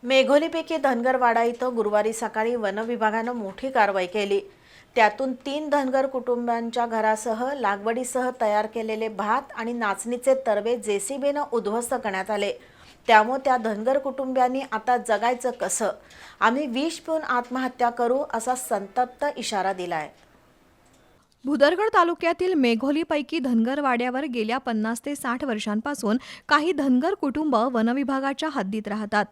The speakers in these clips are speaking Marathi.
मेघोलीपैकी धनगरवाडा इथं गुरुवारी सकाळी वनविभागानं मोठी कारवाई केली। त्यातून 3 धनगर कुटुंबांच्या घरासह लागवडीसह तयार केलेले भात आणि नाचणीचे तरवे जेसीबीनं उद्ध्वस्त करण्यात आले। त्यामुळे त्या धनगर कुटुंबियांनी आता जगायचं कसं, आम्ही विष पिऊन आत्महत्या करू असा संतप्त इशारा दिलाय। भुदरगड तालुक्यातील मेघोलीपैकी धनगरवाड्यावर गेल्या 50 ते 60 वर्षांपासून काही धनगर कुटुंब वनविभागाच्या हद्दीत राहतात।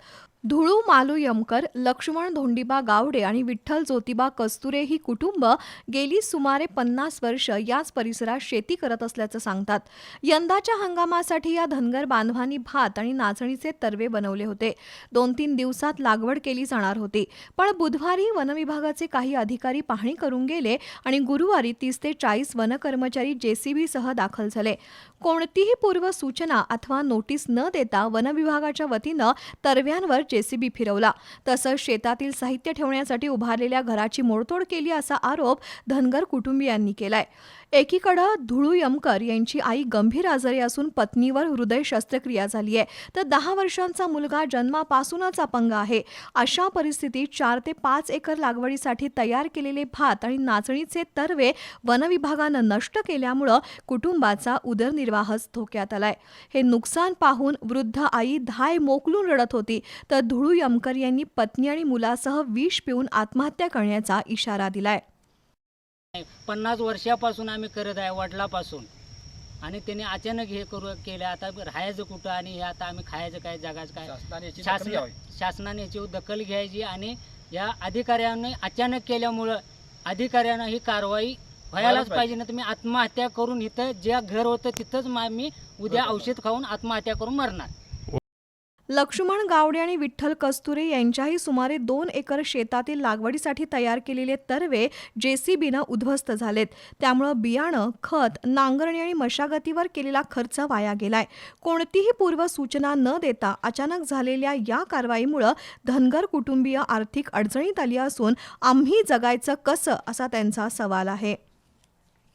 धुळू मालू यमकर, लक्ष्मण धोंडीबा गावडे आणि विठ्ठल ज्योतिबा कस्तुरे ही कुटुंब गेली सुमारे 50 वर्ष याच परिसरात शेती करत असल्याचं सांगतात। यंदाच्या हंगामासाठी या धनगर बांधवांनी भात आणि नाचणीचे तरवे बनवले होते। 2-3 दिवसात लागवड केली जाणार होती, पण बुधवारी वनविभागाचे काही अधिकारी पाहणी करून गेले आणि गुरुवारी 30 ते 40 वनकर्मचारी जेसीबीसह दाखल झाले। कोणतीही पूर्व सूचना अथवा नोटीस न देता वनविभागाच्या वतीनं तरव्यांवर जेसीबी फिरवला, तसंच शेतातील साहित्य ठेवण्यासाठी उभारलेल्या घराची मोडतोड केली असा आरोप धनगर कुटुंबियांनी केलाय। एकीकडे धुळू यमकर यांची आई गंभीर आजारी असून पत्नीवर हृदय शस्त्रक्रिया झाली आहे, तर 10 वर्षांचा मुलगा जन्मापासूनच अपंग आहे। अशा परिस्थितीत 4 ते 5 एकर लागवडीसाठी तयार केलेले भात आणि नाचणीचे तरवे वनविभागानं नष्ट केल्यामुळे कुटुंबाचा उदरनिर्वाहच धोक्यात आलाय। हे नुकसान पाहून वृद्ध आई धाय मोकलून रडत होती, तर धुळू यमकर यांनी पत्नी आणि मुलासह विष पिऊन आत्महत्या करण्याचा इशारा दिलाय। 50 वर्षापासून आम्ही करत आहे, वडिलापासून, आणि त्यांनी अचानक हे केलं। आता राहायचं कुठं आणि हे आता आम्ही खायचं काय, जगाचं काय? शासनाने याची दखल घ्यायची आणि या अधिकाऱ्यांनी अचानक केल्यामुळं अधिकाऱ्यांना ही कारवाई व्हायलाच पाहिजे। ना तुम्ही आत्महत्या करून इथं जे घर होतं तिथंच मी उद्या औषध खाऊन आत्महत्या करून मरणार। लक्ष्मण गावडे आणि विठ्ठल कस्तुरे यांच्याही सुमारे 2 एकर शेतातील लागवडीसाठी तयार केलेले तरवे जेसीबीनं उद्ध्वस्त झालेत। त्यामुळे बियाणं, खत, नांगरणी आणि मशागतीवर केलेला खर्च वाया गेलाय। कोणतीही पूर्व सूचना न देता अचानक झालेल्या या कारवाईमुळे धनगर कुटुंबीय आर्थिक अडचणीत आली असून आम्ही जगायचं कसं असा त्यांचा सवाल आहे।